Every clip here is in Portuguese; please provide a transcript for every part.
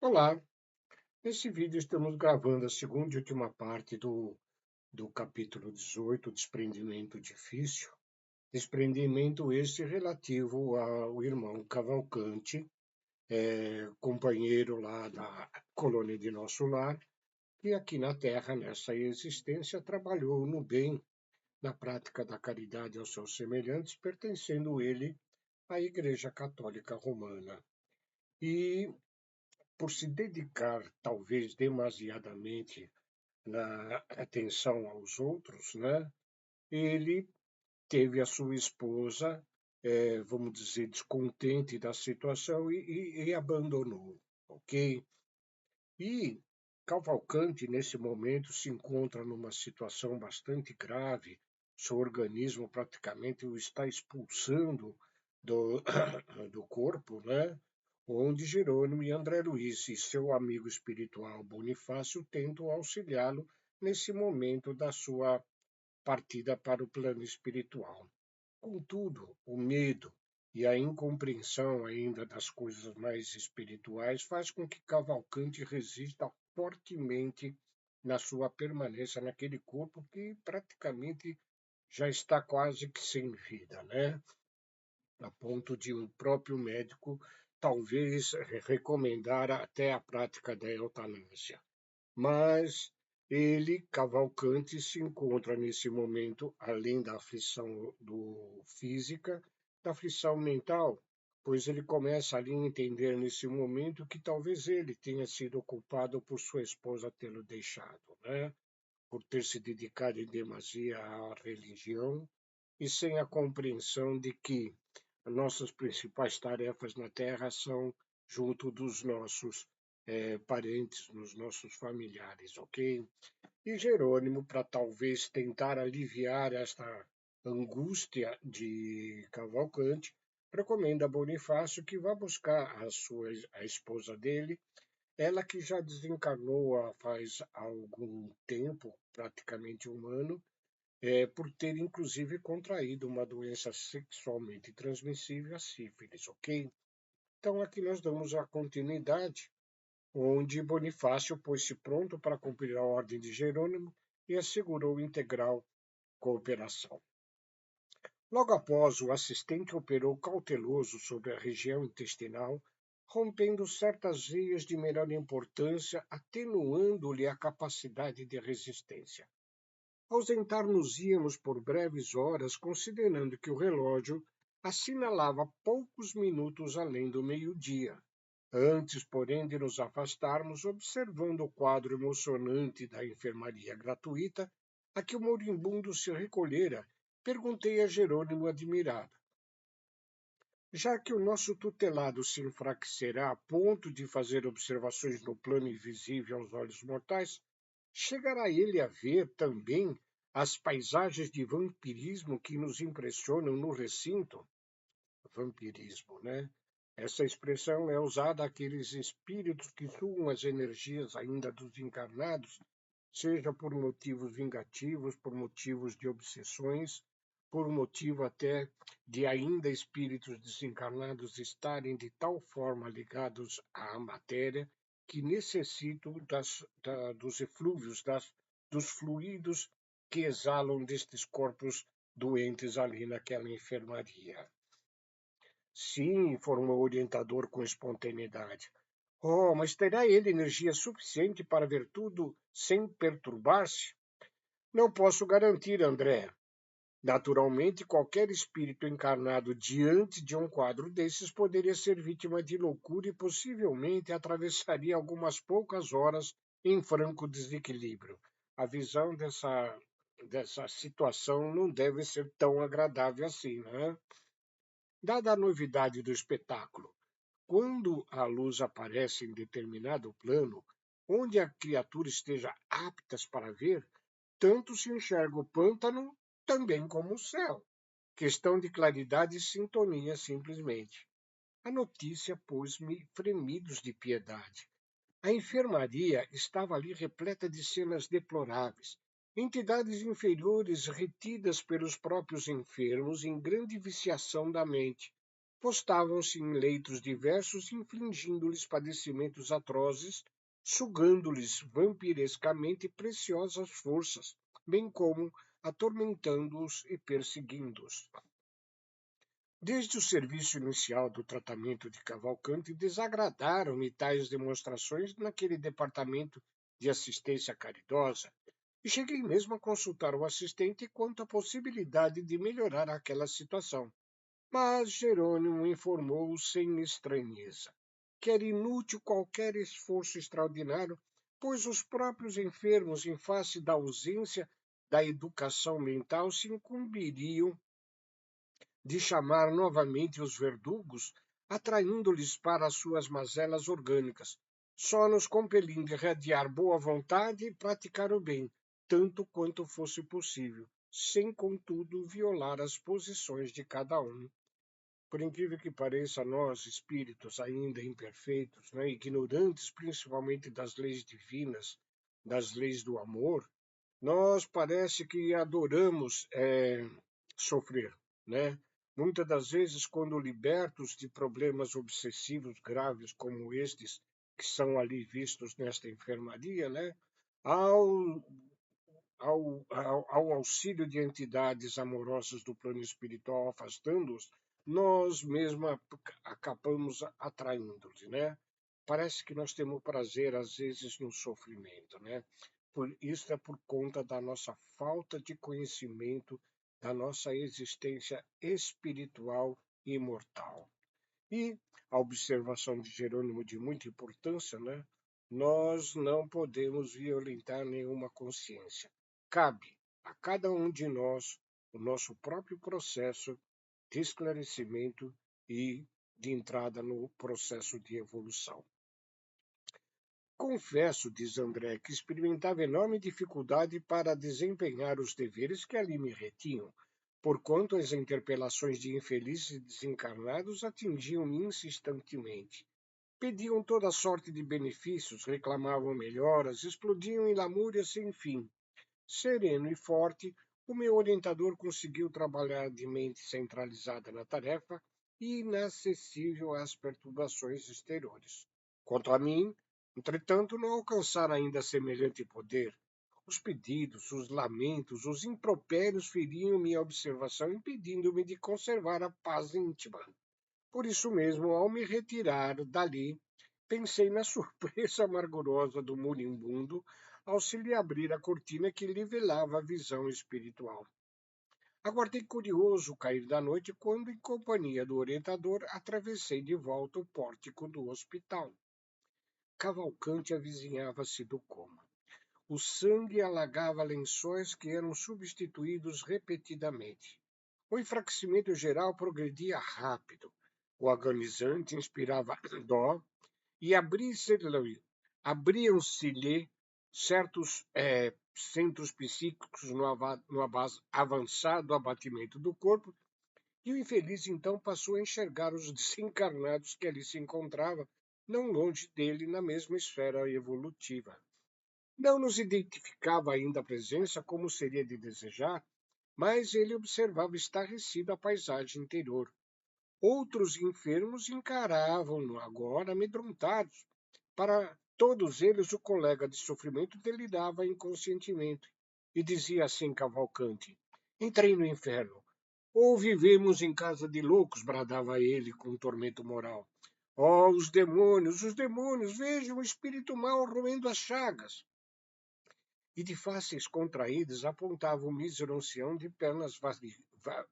Olá, nesse vídeo estamos gravando a segunda e última parte do capítulo 18, Desprendimento Difícil. Desprendimento este relativo ao irmão Cavalcante, companheiro lá da colônia de Nosso Lar, que aqui na Terra, nessa existência, trabalhou no bem, na prática da caridade aos seus semelhantes, pertencendo ele à Igreja Católica Romana. E por se dedicar, talvez demasiadamente, na atenção aos outros, né? Ele teve a sua esposa, vamos dizer, descontente da situação e abandonou, ok? E Cavalcante, nesse momento, se encontra numa situação bastante grave, seu organismo praticamente o está expulsando do, do corpo, né? Onde Jerônimo e André Luiz e seu amigo espiritual Bonifácio tentam auxiliá-lo nesse momento da sua partida para o plano espiritual. Contudo, o medo e a incompreensão ainda das coisas mais espirituais faz com que Cavalcante resista fortemente na sua permanência naquele corpo que praticamente já está quase que sem vida, né? A ponto de o próprio médico talvez recomendar até a prática da eutanásia. Mas ele, Cavalcante, se encontra nesse momento, além da aflição física, da aflição mental, pois ele começa ali a entender nesse momento que talvez ele tenha sido culpado por sua esposa tê-lo deixado, né? Por ter se dedicado em demasia à religião e sem a compreensão de que nossas principais tarefas na Terra são junto dos nossos parentes, nos nossos familiares, ok? E Jerônimo, para talvez tentar aliviar esta angústia de Cavalcante, recomenda a Bonifácio que vá buscar a esposa dele, ela que já desencarnou faz algum tempo, praticamente um ano, por ter inclusive contraído uma doença sexualmente transmissível, a sífilis, ok? Então aqui nós damos a continuidade, onde Bonifácio pôs-se pronto para cumprir a ordem de Jerônimo e assegurou integral cooperação. Logo após, o assistente operou cauteloso sobre a região intestinal, rompendo certas veias de menor importância, atenuando-lhe a capacidade de resistência. Ausentar-nos-íamos por breves horas, considerando que o relógio assinalava poucos minutos além do meio-dia. Antes, porém, de nos afastarmos, observando o quadro emocionante da enfermaria gratuita, a que o moribundo se recolhera, perguntei a Jerônimo admirado: já que o nosso tutelado se enfraquecerá a ponto de fazer observações no plano invisível aos olhos mortais, chegará ele a ver também as paisagens de vampirismo que nos impressionam no recinto? Vampirismo, né? Essa expressão é usada àqueles espíritos que sugam as energias ainda dos encarnados, seja por motivos vingativos, por motivos de obsessões, por motivo até de ainda espíritos desencarnados estarem de tal forma ligados à matéria que necessitam dos eflúvios, dos fluidos que exalam destes corpos doentes ali naquela enfermaria. Sim, informou o orientador com espontaneidade. Oh, mas terá ele energia suficiente para ver tudo sem perturbar-se? Não posso garantir, André. Naturalmente, qualquer espírito encarnado diante de um quadro desses poderia ser vítima de loucura e possivelmente atravessaria algumas poucas horas em franco desequilíbrio. A visão dessa situação não deve ser tão agradável assim, né? Dada a novidade do espetáculo, quando a luz aparece em determinado plano, onde a criatura esteja aptas para ver, tanto se enxerga o pântano também como o céu. Questão de claridade e sintonia, simplesmente. A notícia pôs-me fremidos de piedade. A enfermaria estava ali repleta de cenas deploráveis. Entidades inferiores retidas pelos próprios enfermos em grande viciação da mente, postavam-se em leitos diversos, infligindo-lhes padecimentos atrozes, sugando-lhes vampirescamente preciosas forças, bem como atormentando-os e perseguindo-os. Desde o serviço inicial do tratamento de Cavalcante, desagradaram-me tais demonstrações naquele departamento de assistência caridosa, e cheguei mesmo a consultar o assistente quanto à possibilidade de melhorar aquela situação. Mas Jerônimo informou sem estranheza que era inútil qualquer esforço extraordinário, pois os próprios enfermos, em face da ausência da educação mental, se incumbiriam de chamar novamente os verdugos, atraindo-lhes para as suas mazelas orgânicas, só nos compelindo a irradiar boa vontade e praticar o bem, tanto quanto fosse possível, sem, contudo, violar as posições de cada um. Por incrível que pareça, nós, espíritos ainda imperfeitos, né, ignorantes principalmente das leis divinas, das leis do amor, nós parece que adoramos sofrer, né? Muitas das vezes, quando libertos de problemas obsessivos graves como estes, que são ali vistos nesta enfermaria, né? Ao, ao auxílio de entidades amorosas do plano espiritual afastando-os, nós mesmos acabamos atraindo-os, né? Parece que nós temos prazer, às vezes, no sofrimento, né? Isso é por conta da nossa falta de conhecimento da nossa existência espiritual e imortal. E a observação de Jerônimo de muita importância, né? Nós não podemos violentar nenhuma consciência. Cabe a cada um de nós o nosso próprio processo de esclarecimento e de entrada no processo de evolução. Confesso, diz André, que experimentava enorme dificuldade para desempenhar os deveres que ali me retinham, porquanto as interpelações de infelizes desencarnados atingiam-me insistentemente. Pediam toda sorte de benefícios, reclamavam melhoras, explodiam em lamúrias sem fim. Sereno e forte, o meu orientador conseguiu trabalhar de mente centralizada na tarefa e inacessível às perturbações exteriores. Quanto a mim, entretanto, não alcançara ainda semelhante poder. Os pedidos, os lamentos, os impropérios feriam minha observação, impedindo-me de conservar a paz íntima. Por isso mesmo, ao me retirar dali, pensei na surpresa amargurosa do moribundo ao se lhe abrir a cortina que lhe velava a visão espiritual. Aguardei curioso o cair da noite quando, em companhia do orientador, atravessei de volta o pórtico do hospital. Cavalcante avizinhava-se do coma. O sangue alagava lençóis que eram substituídos repetidamente. O enfraquecimento geral progredia rápido. O agonizante inspirava dó e abriam-se-lhe certos centros psíquicos no avançado abatimento do corpo, e o infeliz então passou a enxergar os desencarnados que ali se encontravam, não longe dele na mesma esfera evolutiva. Não nos identificava ainda a presença como seria de desejar, mas ele observava estarrecido a paisagem interior. Outros enfermos encaravam-no agora amedrontados. Para todos eles, o colega de sofrimento delirava inconscientemente e dizia assim Cavalcante: Entrei no inferno. Ou vivemos em casa de loucos, bradava ele com tormento moral. Oh, os demônios, vejam o espírito mau roendo as chagas. E de faces contraídas apontava o mísero ancião de pernas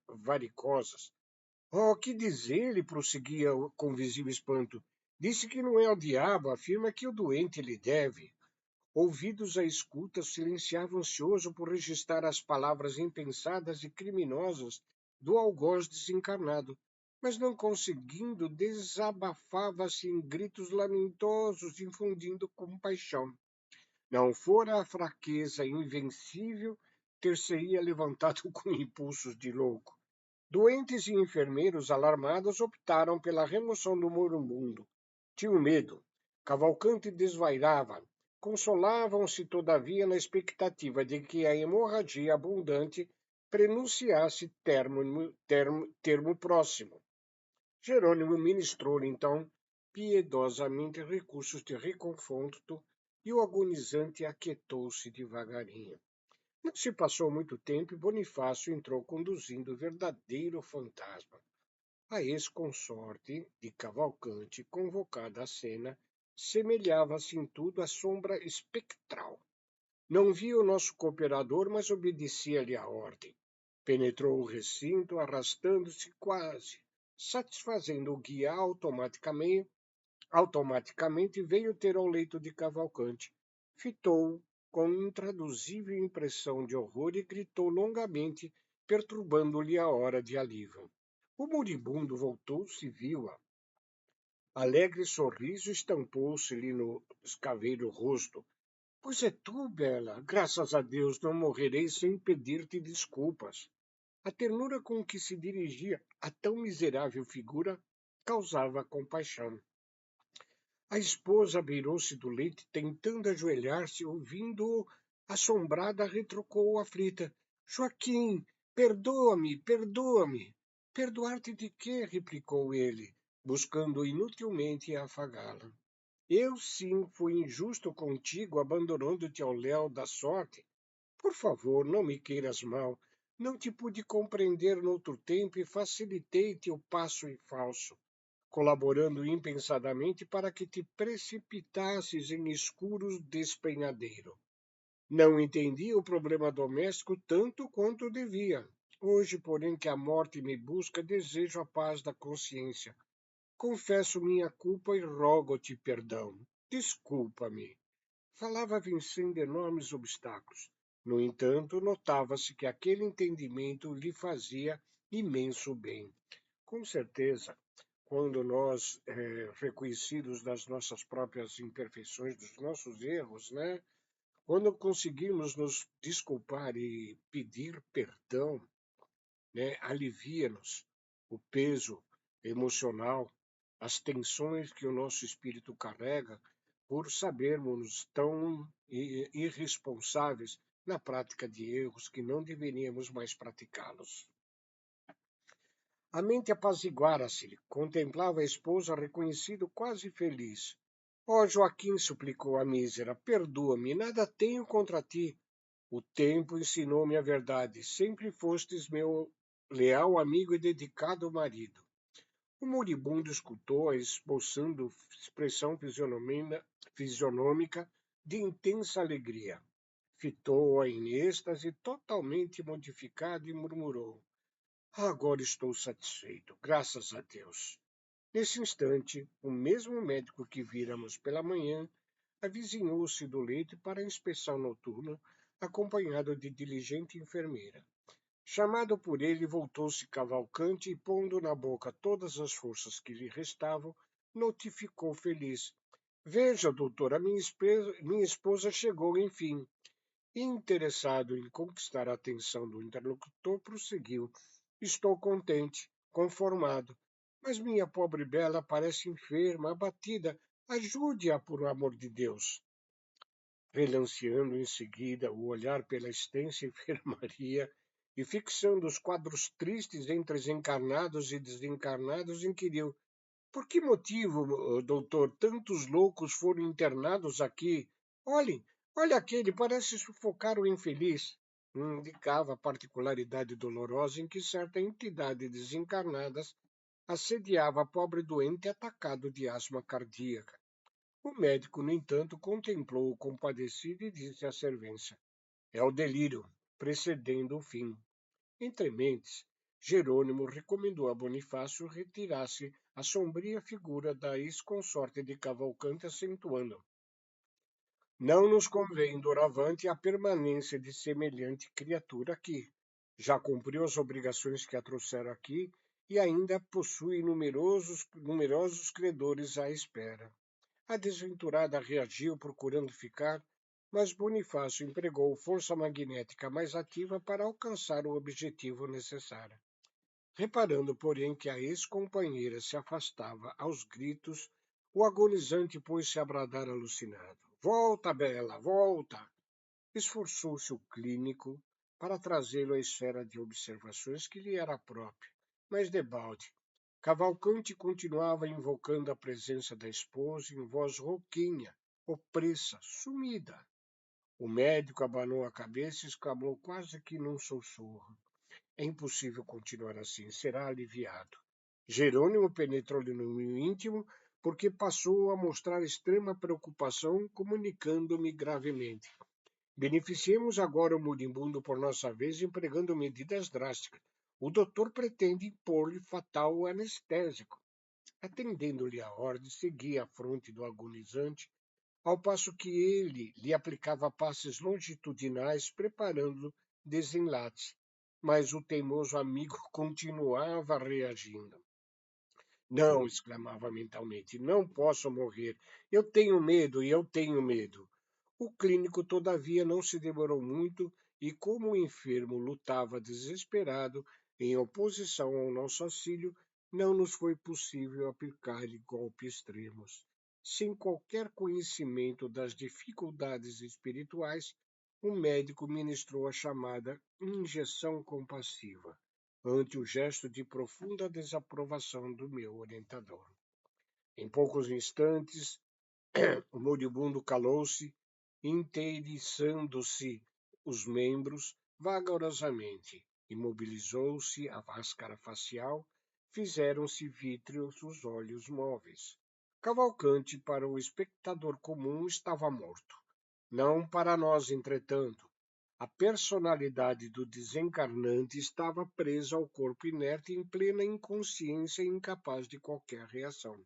varicosas. Oh, que diz ele? Prosseguia com visível espanto. Disse que não é o diabo, afirma que o doente lhe deve. Ouvidos à escuta, silenciava ansioso por registrar as palavras impensadas e criminosas do algoz desencarnado, mas não conseguindo, desabafava-se em gritos lamentosos, infundindo compaixão. Não fora a fraqueza invencível, ter-se-ia levantado com impulsos de louco. Doentes e enfermeiros alarmados optaram pela remoção do moribundo. Tinham medo. Cavalcante desvairava. Consolavam-se, todavia, na expectativa de que a hemorragia abundante prenunciasse termo próximo. Jerônimo ministrou-lhe, então, piedosamente recursos de reconforto e o agonizante aquietou-se devagarinho. Não se passou muito tempo e Bonifácio entrou conduzindo o verdadeiro fantasma. A ex-consorte de Cavalcante, convocada à cena, semelhava-se em tudo à sombra espectral. Não via o nosso cooperador, mas obedecia-lhe a ordem. Penetrou o recinto, arrastando-se quase, satisfazendo o guia automaticamente veio ter ao leito de Cavalcante. Fitou-o com intraduzível impressão de horror e gritou longamente, perturbando-lhe a hora de alívio. O moribundo voltou-se e viu-a. Alegre sorriso estampou-se-lhe no escaveiro rosto. Pois é tu, Bela. Graças a Deus não morrerei sem pedir-te desculpas. A ternura com que se dirigia a tão miserável figura causava compaixão. A esposa beirou-se do leite, tentando ajoelhar-se, ouvindo-o, assombrada, retrucou aflita. Joaquim, perdoa-me, perdoa-me. Perdoar-te de quê? Replicou ele, buscando inutilmente afagá-la. Eu sim fui injusto contigo, abandonando-te ao léu da sorte. Por favor, não me queiras mal. Não te pude compreender noutro tempo e facilitei-te o passo em falso, colaborando impensadamente para que te precipitasses em escuros despenhadeiro. Não entendi o problema doméstico tanto quanto devia. Hoje, porém, que a morte me busca, desejo a paz da consciência. Confesso minha culpa e rogo-te perdão. Desculpa-me. Falava vencendo enormes obstáculos. No entanto, notava-se que aquele entendimento lhe fazia imenso bem. Com certeza, quando nós, reconhecidos das nossas próprias imperfeições, dos nossos erros, né? Quando conseguimos nos desculpar e pedir perdão, né? Alivia-nos o peso emocional, as tensões que o nosso espírito carrega por sabermos tão irresponsáveis na prática de erros que não deveríamos mais praticá-los. A mente apaziguara-se, contemplava a esposa reconhecido quase feliz. Ó Joaquim, suplicou a mísera, perdoa-me, nada tenho contra ti. O tempo ensinou-me a verdade, sempre fostes meu leal amigo e dedicado marido. O moribundo escutou-a, esboçando expressão fisionômica de intensa alegria. Fitou-a em êxtase, totalmente modificado, e murmurou: Agora estou satisfeito, graças a Deus. Nesse instante, o mesmo médico que víramos pela manhã avizinhou-se do leito para a inspeção noturna, acompanhado de diligente enfermeira. Chamado por ele, voltou-se Cavalcante e, pondo na boca todas as forças que lhe restavam, notificou feliz. Veja, doutor, minha esposa chegou, enfim. Interessado em conquistar a atenção do interlocutor, prosseguiu. Estou contente, conformado. Mas minha pobre Bela parece enferma, abatida. Ajude-a, por amor de Deus. Relanceando em seguida o olhar pela extensa enfermaria e fixando os quadros tristes entre os encarnados e desencarnados, inquiriu: Por que motivo, doutor, tantos loucos foram internados aqui? Olhem, olha aquele, parece sufocar o infeliz. Indicava a particularidade dolorosa em que certa entidade desencarnada assediava a pobre doente atacado de asma cardíaca. O médico, no entanto, contemplou-o compadecido e disse à servência: É o delírio, precedendo o fim. Entre mentes, Jerônimo recomendou a Bonifácio retirasse a sombria figura da ex-consorte de Cavalcante, acentuando: Não nos convém, doravante, a permanência de semelhante criatura aqui. Já cumpriu as obrigações que a trouxeram aqui e ainda possui numerosos credores à espera. A desventurada reagiu procurando ficar, mas Bonifácio empregou força magnética mais ativa para alcançar o objetivo necessário. Reparando, porém, que a ex-companheira se afastava aos gritos, o agonizante pôs-se a bradar alucinado. Volta, Bela, volta! Esforçou-se o clínico para trazê-lo à esfera de observações que lhe era própria, mas debalde. Cavalcanti continuava invocando a presença da esposa em voz rouquinha, opressa, sumida. O médico abanou a cabeça e exclamou quase que num sussurro: é impossível continuar assim, será aliviado. Jerônimo penetrou-lhe no íntimo porque passou a mostrar extrema preocupação, comunicando-me gravemente: beneficiemos agora o moribundo por nossa vez, empregando medidas drásticas. O doutor pretende impor-lhe fatal anestésico. Atendendo-lhe a ordem, segui à fronte do agonizante, ao passo que ele lhe aplicava passes longitudinais, preparando desenlaces. Mas o teimoso amigo continuava reagindo. Não, exclamava mentalmente, não posso morrer. Eu tenho medo e eu tenho medo. O clínico, todavia, não se demorou muito e, como o enfermo lutava desesperado em oposição ao nosso auxílio, não nos foi possível aplicar-lhe golpes extremos. Sem qualquer conhecimento das dificuldades espirituais, o médico ministrou a chamada injeção compassiva, ante o gesto de profunda desaprovação do meu orientador. Em poucos instantes, o moribundo calou-se, inteiriçando-se os membros vagarosamente, imobilizou-se a máscara facial, fizeram-se vítreos os olhos móveis. Cavalcanti, para o espectador comum, estava morto. Não para nós, entretanto. A personalidade do desencarnante estava presa ao corpo inerte em plena inconsciência e incapaz de qualquer reação.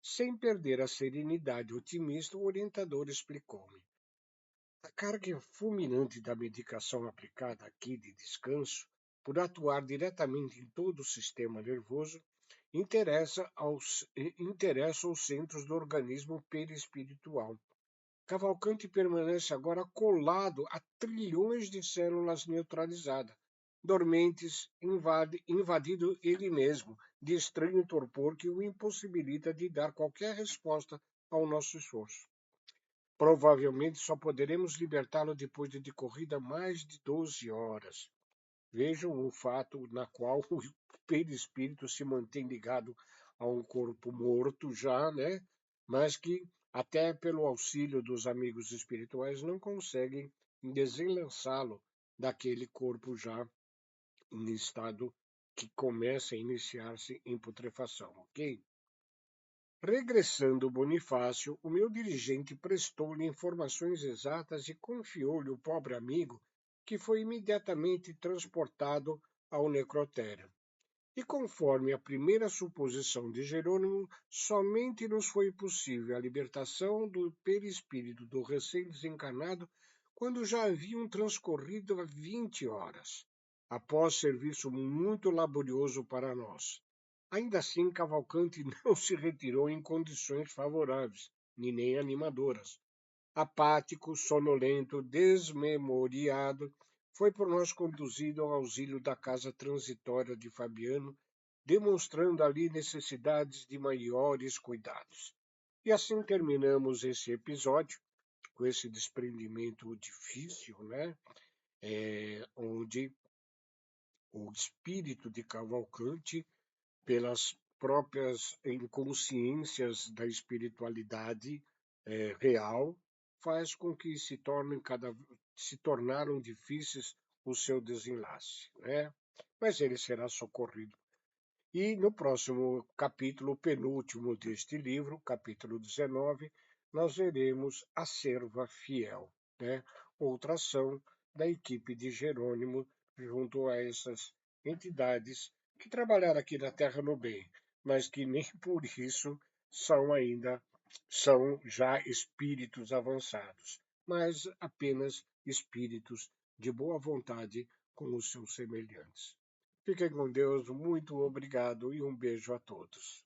Sem perder a serenidade otimista, o orientador explicou-me: a carga fulminante da medicação aplicada aqui de descanso, por atuar diretamente em todo o sistema nervoso, interessa aos centros do organismo perispiritual. Cavalcanti permanece agora colado a trilhões de células neutralizadas, dormentes, invadido ele mesmo de estranho torpor que o impossibilita de dar qualquer resposta ao nosso esforço. Provavelmente só poderemos libertá-lo depois de decorrida mais de 12 horas. Vejam o fato na qual o perispírito se mantém ligado a um corpo morto já, né? Mas que, até pelo auxílio dos amigos espirituais, não conseguem desenlaçá-lo daquele corpo já em estado que começa a iniciar-se em putrefação, ok? Regressando Bonifácio, o meu dirigente prestou-lhe informações exatas e confiou-lhe o pobre amigo, que foi imediatamente transportado ao necrotério. E conforme a primeira suposição de Jerônimo, somente nos foi possível a libertação do perispírito do recém-desencarnado quando já haviam transcorrido 20 horas, após serviço muito laborioso para nós. Ainda assim, Cavalcanti não se retirou em condições favoráveis, nem animadoras. Apático, sonolento, desmemoriado, foi por nós conduzido ao auxílio da casa transitória de Fabiano, demonstrando ali necessidades de maiores cuidados. E assim terminamos esse episódio, com esse desprendimento difícil, né? Onde o espírito de Cavalcanti, pelas próprias inconsciências da espiritualidade real, faz com que se tornaram difíceis o seu desenlace, né? Mas ele será socorrido. E no próximo capítulo, penúltimo deste livro, capítulo 19, nós veremos a serva fiel, né? Outra ação da equipe de Jerônimo junto a essas entidades que trabalharam aqui na Terra no bem, mas que nem por isso são já espíritos avançados, mas apenas espíritos de boa vontade com os seus semelhantes. Fiquem com Deus, muito obrigado e um beijo a todos.